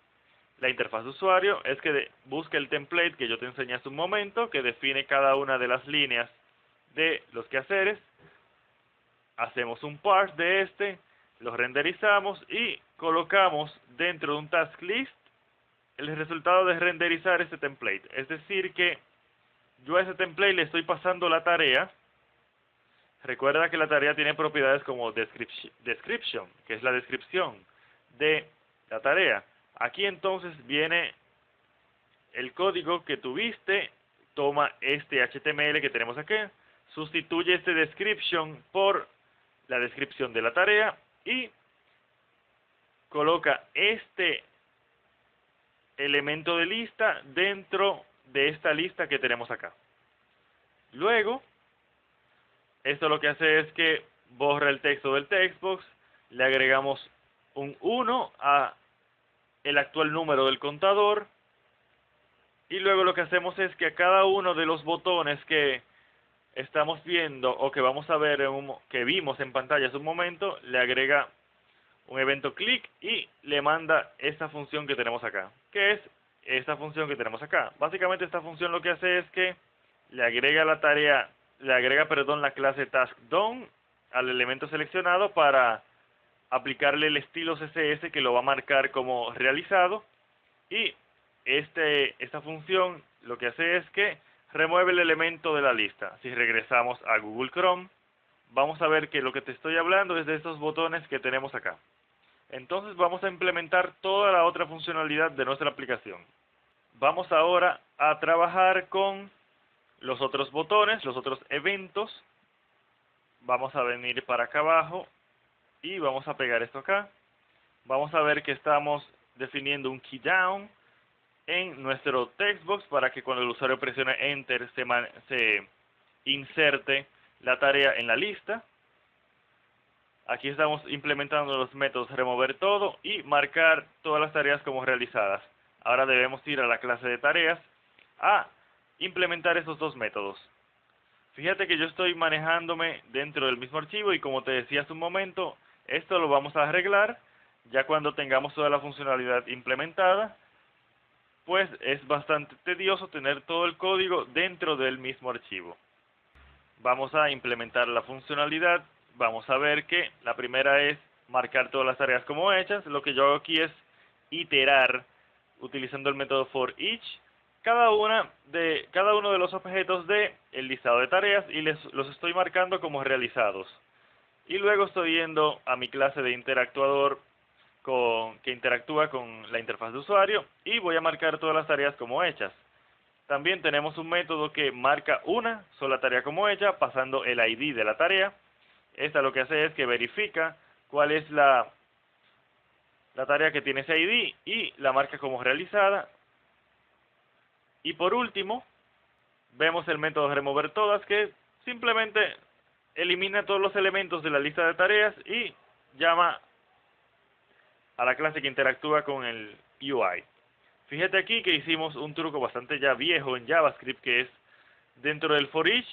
la interfaz de usuario, es que busque el template que yo te enseñé hace un momento, que define cada una de las líneas de los quehaceres. Hacemos un parse de este, lo renderizamos y colocamos dentro de un task list el resultado de renderizar este template. Es decir que yo a ese template le estoy pasando la tarea. Recuerda que la tarea tiene propiedades como description, que es la descripción de la tarea. Aquí entonces viene el código que tuviste, toma este HTML que tenemos aquí, sustituye este description por la descripción de la tarea y coloca este elemento de lista dentro de esta lista que tenemos acá. Luego, esto lo que hace es que borra el texto del textbox, le agregamos un 1 a el actual número del contador y luego lo que hacemos es que a cada uno de los botones que estamos viendo o que vamos a ver que vimos en pantalla hace un momento, le agrega un evento click y le manda esta función que tenemos acá, que es esta función que tenemos acá. Básicamente esta función lo que hace es que le agrega la tarea, la clase taskDone al elemento seleccionado para aplicarle el estilo CSS que lo va a marcar como realizado y esta función lo que hace es que remueve el elemento de la lista. Si regresamos a Google Chrome, vamos a ver que lo que te estoy hablando es de estos botones que tenemos acá. Entonces vamos a implementar toda la otra funcionalidad de nuestra aplicación. Vamos ahora a trabajar con los otros botones, los otros eventos. Vamos a venir para acá abajo y vamos a pegar esto acá. Vamos a ver que estamos definiendo un key down en nuestro textbox para que cuando el usuario presione Enter se inserte la tarea en la lista. Aquí estamos implementando los métodos remover todo y marcar todas las tareas como realizadas. Ahora debemos ir a la clase de tareas a implementar esos dos métodos. Fíjate que yo estoy manejándome dentro del mismo archivo y como te decía hace un momento, esto lo vamos a arreglar ya cuando tengamos toda la funcionalidad implementada, pues es bastante tedioso tener todo el código dentro del mismo archivo. Vamos a implementar la funcionalidad. Vamos a ver que la primera es marcar todas las tareas como hechas. Lo que yo hago aquí es iterar utilizando el método for each cada uno de los objetos del listado de tareas y los estoy marcando como realizados. Y luego estoy yendo a mi clase de interactuador que interactúa con la interfaz de usuario y voy a marcar todas las tareas como hechas. También tenemos un método que marca una sola tarea como hecha pasando el ID de la tarea. Esta lo que hace es que verifica cuál es la tarea que tiene ese ID y la marca como realizada. Y por último, vemos el método remover todas que simplemente elimina todos los elementos de la lista de tareas y llama a la clase que interactúa con el UI. Fíjate aquí que hicimos un truco bastante ya viejo en JavaScript, que es dentro del for each,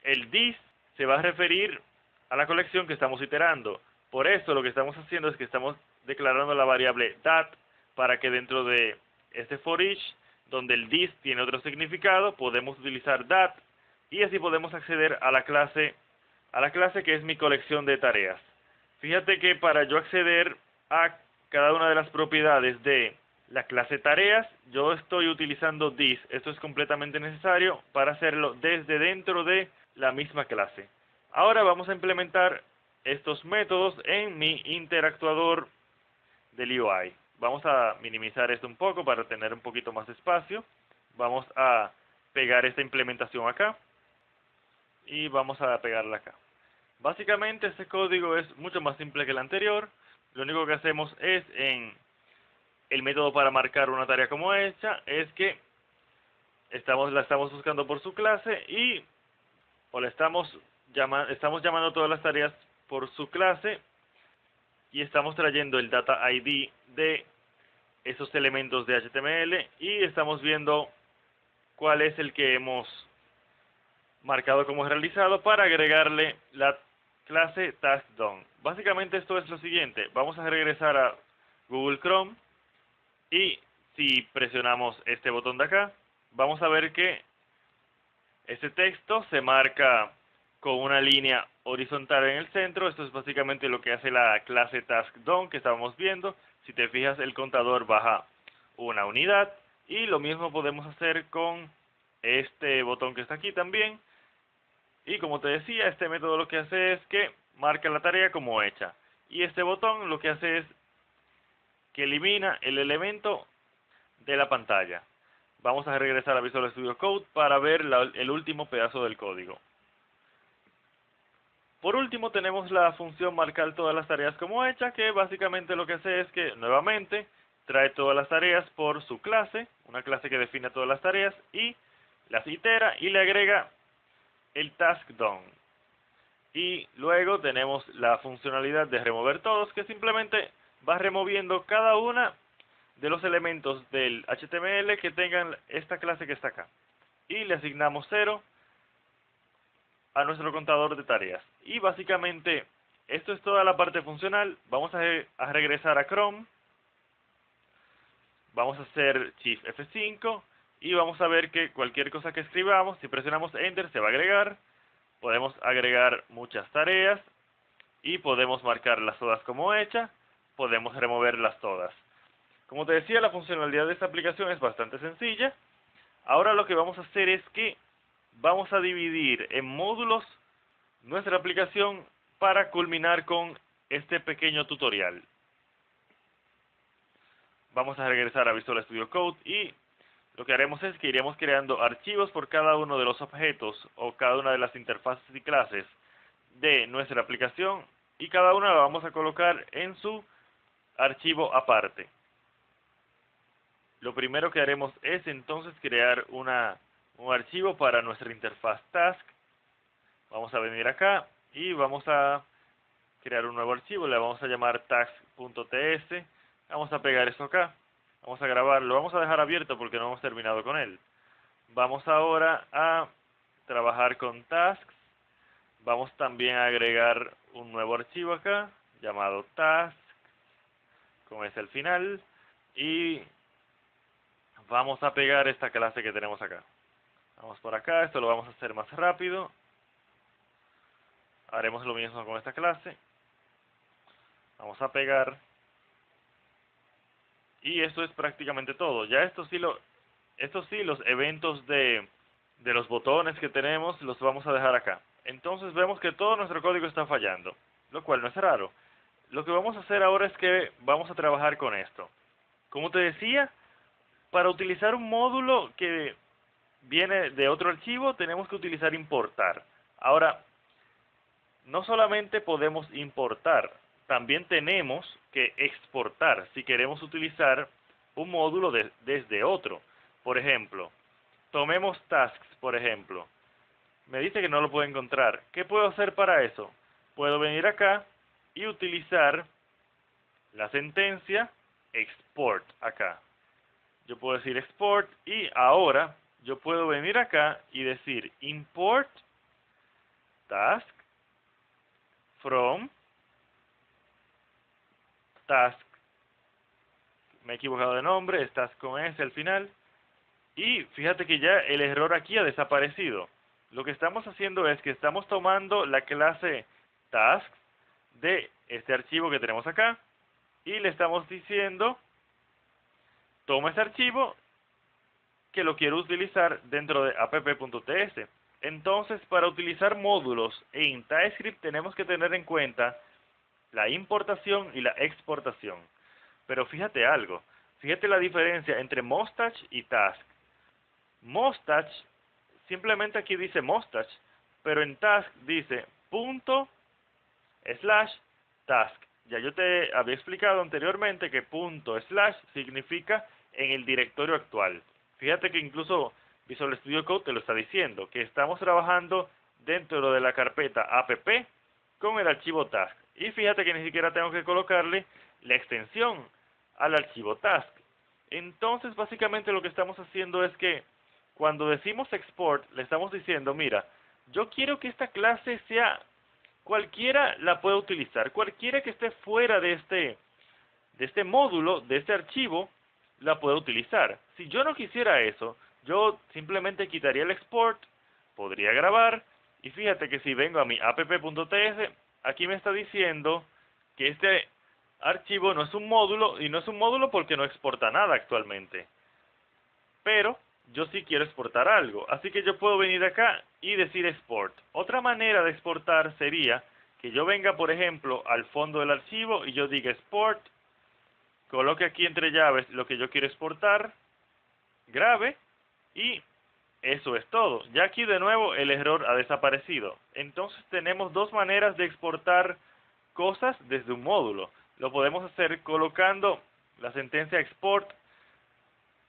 el this se va a referir a la colección que estamos iterando. Por eso lo que estamos haciendo es que estamos declarando la variable that para que dentro de este for each, donde el this tiene otro significado, podemos utilizar that y así podemos acceder a la clase que es mi colección de tareas. Fíjate que para yo acceder a cada una de las propiedades de la clase tareas, yo estoy utilizando this. Esto es completamente necesario para hacerlo desde dentro de la misma clase. Ahora vamos a implementar estos métodos en mi interactuador del UI. Vamos a minimizar esto un poco para tener un poquito más de espacio. Vamos a pegar esta implementación acá y vamos a pegarla acá. Básicamente este código es mucho más simple que el anterior. Lo único que hacemos es en el método para marcar una tarea como hecha es que la estamos buscando por su clase o la estamos llamando todas las tareas por su clase y estamos trayendo el data ID de esos elementos de HTML y estamos viendo cuál es el que hemos marcado como realizado para agregarle la clase TaskDone. Básicamente esto es lo siguiente: vamos a regresar a Google Chrome y si presionamos este botón de acá, vamos a ver que este texto se marca con una línea horizontal en el centro. Esto es básicamente lo que hace la clase TaskDone que estábamos viendo. Si te fijas, el contador baja una unidad y lo mismo podemos hacer con este botón que está aquí también. Y como te decía, este método lo que hace es que marca la tarea como hecha. Y este botón lo que hace es que elimina el elemento de la pantalla. Vamos a regresar a Visual Studio Code para ver el último pedazo del código. Por último tenemos la función marcar todas las tareas como hecha, que básicamente lo que hace es que nuevamente trae todas las tareas por su clase, una clase que define todas las tareas y las itera y le agrega el TaskDone. Y luego tenemos la funcionalidad de remover todos, que simplemente va removiendo cada una de los elementos del HTML que tengan esta clase que está acá. Y le asignamos 0 a nuestro contador de tareas. Y básicamente esto es toda la parte funcional. Vamos a regresar a Chrome. Vamos a hacer Shift F5 y vamos a ver que cualquier cosa que escribamos, si presionamos Enter, se va a agregar. Podemos agregar muchas tareas y podemos marcarlas todas como hechas. Podemos removerlas todas. Como te decía, la funcionalidad de esta aplicación es bastante sencilla. Ahora lo que vamos a hacer es que vamos a dividir en módulos nuestra aplicación para culminar con este pequeño tutorial. Vamos a regresar a Visual Studio Code y lo que haremos es que iremos creando archivos por cada uno de los objetos o cada una de las interfaces y clases de nuestra aplicación y cada una la vamos a colocar en su archivo aparte. Lo primero que haremos es entonces crear un archivo para nuestra interfaz Task. Vamos a venir acá y vamos a crear un nuevo archivo, le vamos a llamar task.ts. Vamos a pegar esto acá, vamos a grabarlo, vamos a dejar abierto porque no hemos terminado con él. Vamos ahora a trabajar con tasks. Vamos también a agregar un nuevo archivo acá llamado task, con ese al final, y vamos a pegar esta clase que tenemos acá. Vamos por acá, esto lo vamos a hacer más rápido. Haremos lo mismo con esta clase. Vamos a pegar. Y esto es prácticamente todo. Ya estos sí, los eventos de los botones que tenemos los vamos a dejar acá. Entonces vemos que todo nuestro código está fallando, lo cual no es raro. Lo que vamos a hacer ahora es que vamos a trabajar con esto. Como te decía, para utilizar un módulo que viene de otro archivo, tenemos que utilizar importar. Ahora, no solamente podemos importar, también tenemos que exportar si queremos utilizar un módulo desde otro. Por ejemplo, tomemos tasks, por ejemplo. Me dice que no lo puedo encontrar. ¿Qué puedo hacer para eso? Puedo venir acá y utilizar la sentencia export acá. Yo puedo decir export y ahora yo puedo venir acá y decir import task from task. Me he equivocado de nombre, es task con S al final. Y fíjate que ya el error aquí ha desaparecido. Lo que estamos haciendo es que estamos tomando la clase task de este archivo que tenemos acá y le estamos diciendo toma este archivo que lo quiero utilizar dentro de app.ts. Entonces, para utilizar módulos en TypeScript tenemos que tener en cuenta la importación y la exportación. Pero fíjate algo, fíjate la diferencia entre Mustache y Task. Mustache, simplemente aquí dice Mustache, pero en Task dice /task. Ya yo te había explicado anteriormente que punto slash significa en el directorio actual. Fíjate que incluso Visual Studio Code te lo está diciendo, que estamos trabajando dentro de la carpeta app con el archivo task. Y fíjate que ni siquiera tengo que colocarle la extensión al archivo task. Entonces, básicamente lo que estamos haciendo es que cuando decimos export, le estamos diciendo, mira, yo quiero que esta clase sea, cualquiera la puede utilizar, cualquiera que esté fuera de este módulo, de este archivo, la puede utilizar. Si yo no quisiera eso, yo simplemente quitaría el export, podría grabar, y fíjate que si vengo a mi app.ts, aquí me está diciendo que este archivo no es un módulo, y no es un módulo porque no exporta nada actualmente. Pero yo sí quiero exportar algo, así que yo puedo venir acá y decir export. Otra manera de exportar sería que yo venga, por ejemplo, al fondo del archivo y yo diga export, coloque aquí entre llaves lo que yo quiero exportar, grabe y eso es todo. Ya aquí de nuevo el error ha desaparecido. Entonces tenemos dos maneras de exportar cosas desde un módulo. Lo podemos hacer colocando la sentencia export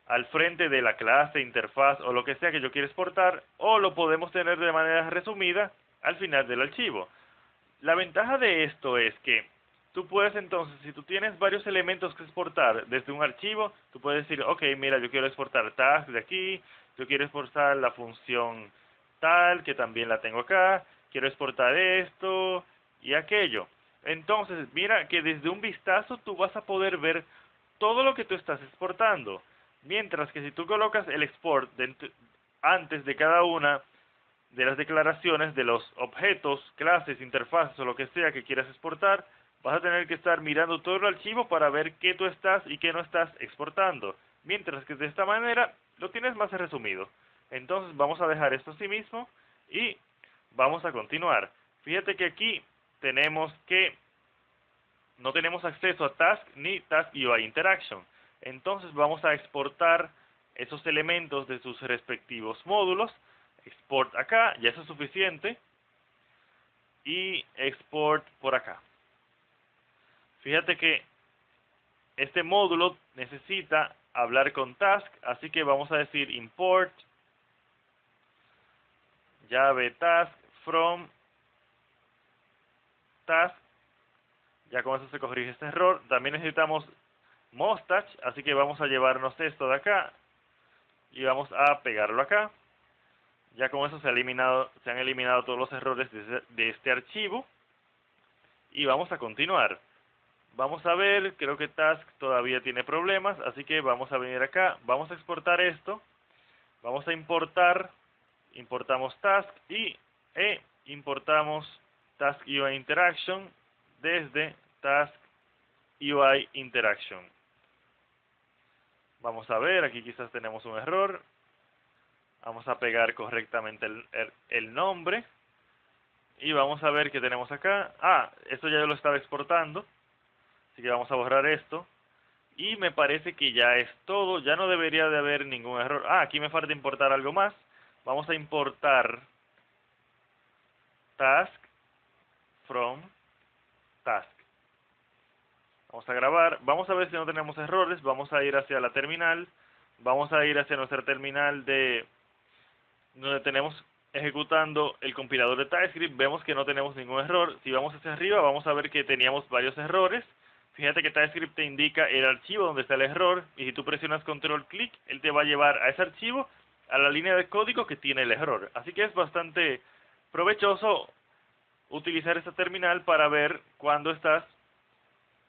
al frente de la clase, interfaz o lo que sea que yo quiera exportar, o lo podemos tener de manera resumida al final del archivo. La ventaja de esto es que tú puedes entonces, si tú tienes varios elementos que exportar desde un archivo, tú puedes decir, ok, mira, yo quiero exportar task de aquí, yo quiero exportar la función tal, que también la tengo acá, quiero exportar esto y aquello. Entonces, mira que desde un vistazo tú vas a poder ver todo lo que tú estás exportando. Mientras que si tú colocas el export antes de cada una de las declaraciones de los objetos, clases, interfaces o lo que sea que quieras exportar, vas a tener que estar mirando todo el archivo para ver qué tú estás y qué no estás exportando. Mientras que de esta manera lo tienes más resumido. Entonces vamos a dejar esto así mismo y vamos a continuar. Fíjate que aquí tenemos que no tenemos acceso a Task ni Task UI Interaction. Entonces vamos a exportar esos elementos de sus respectivos módulos. Export acá, ya eso es suficiente. Y export por acá. Fíjate que este módulo necesita hablar con Task, así que vamos a decir import llave task from task. Ya con eso se corrige este error. También necesitamos mustache, así que vamos a llevarnos esto de acá y vamos a pegarlo acá. Ya con eso se han eliminado todos los errores de este archivo y vamos a continuar. Vamos a ver, creo que task todavía tiene problemas, así que vamos a venir acá, vamos a exportar esto, vamos a importamos task e importamos task UI interaction desde task UI interaction. Vamos a ver, aquí quizás tenemos un error. Vamos a pegar correctamente el nombre. Y vamos a ver qué tenemos acá. Esto ya lo estaba exportando. Así que vamos a borrar esto. Y me parece que ya es todo. Ya no debería de haber ningún error. Aquí me falta importar algo más. Vamos a importar task from task. Vamos a grabar. Vamos a ver si no tenemos errores. Vamos a ir hacia la terminal. Vamos a ir hacia nuestra terminal donde tenemos ejecutando el compilador de TypeScript. Vemos que no tenemos ningún error. Si vamos hacia arriba, vamos a ver que teníamos varios errores. Fíjate que TypeScript te indica el archivo donde está el error, y si tú presionas control clic, él te va a llevar a ese archivo, a la línea de código que tiene el error. Así que es bastante provechoso utilizar esta terminal para ver cuándo estás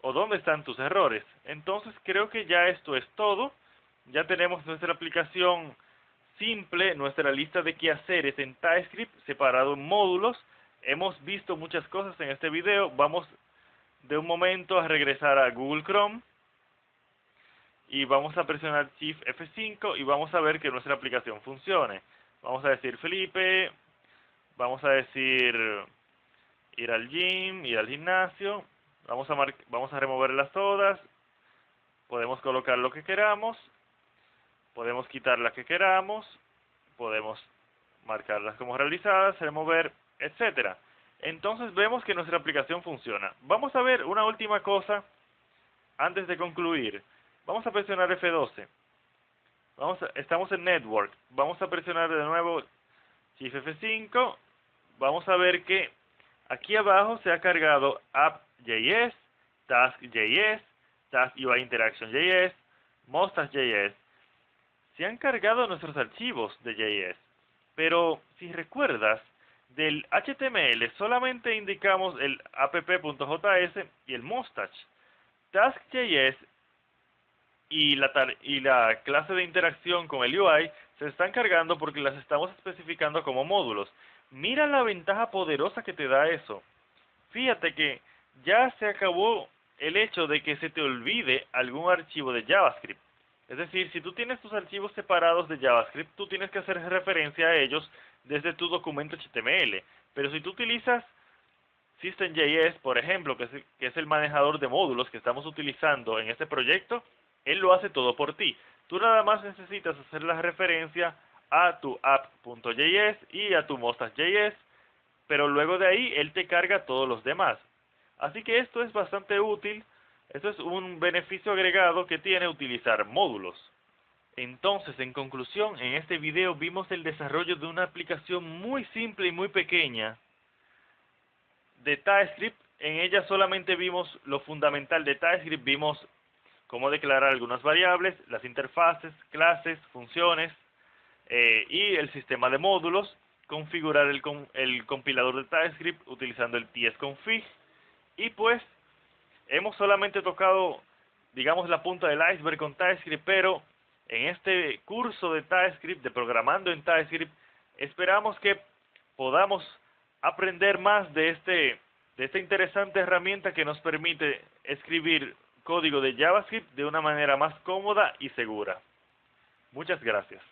o dónde están tus errores. Entonces creo que ya esto es todo. Ya tenemos nuestra aplicación simple, nuestra lista de quehaceres en TypeScript separado en módulos. Hemos visto muchas cosas en este video. Vamos de un momento a regresar a Google Chrome y vamos a presionar Shift F5 y vamos a ver que nuestra aplicación funcione. Vamos a decir Felipe, vamos a decir ir al gym, ir al gimnasio, vamos a removerlas todas, podemos colocar lo que queramos, podemos quitar las que queramos, podemos marcarlas como realizadas, remover, etcétera. entonces vemos que nuestra aplicación funciona. Vamos a ver una última cosa antes de concluir. Vamos a presionar F12. Estamos en Network. Vamos a presionar de nuevo Shift F5. Vamos a ver que aquí abajo se ha cargado App.js, Task.js, Task UI Interaction.js, Mustache.js. Se han cargado nuestros archivos de JS, pero si recuerdas, del HTML solamente indicamos el app.js y el Mustache. Task.js y la clase de interacción con el UI se están cargando porque las estamos especificando como módulos. Mira la ventaja poderosa que te da eso. Fíjate que ya se acabó el hecho de que se te olvide algún archivo de JavaScript. Es decir, si tú tienes tus archivos separados de JavaScript, tú tienes que hacer referencia a ellos desde tu documento HTML. Pero si tú utilizas System.js, por ejemplo, que es el manejador de módulos que estamos utilizando en este proyecto, él lo hace todo por ti. Tú nada más necesitas hacer la referencia a tu app.js y a tu Mustache.js, pero luego de ahí él te carga todos los demás. Así que esto es bastante útil. Esto es un beneficio agregado que tiene utilizar módulos. Entonces, en conclusión, en este video vimos el desarrollo de una aplicación muy simple y muy pequeña de TypeScript. En ella solamente vimos lo fundamental de TypeScript, vimos cómo declarar algunas variables, las interfaces, clases, funciones y el sistema de módulos, configurar el compilador de TypeScript utilizando el tsconfig y pues hemos solamente tocado, digamos, la punta del iceberg con TypeScript, pero en este curso de TypeScript, de programando en TypeScript, esperamos que podamos aprender más de esta interesante herramienta que nos permite escribir código de JavaScript de una manera más cómoda y segura. Muchas gracias.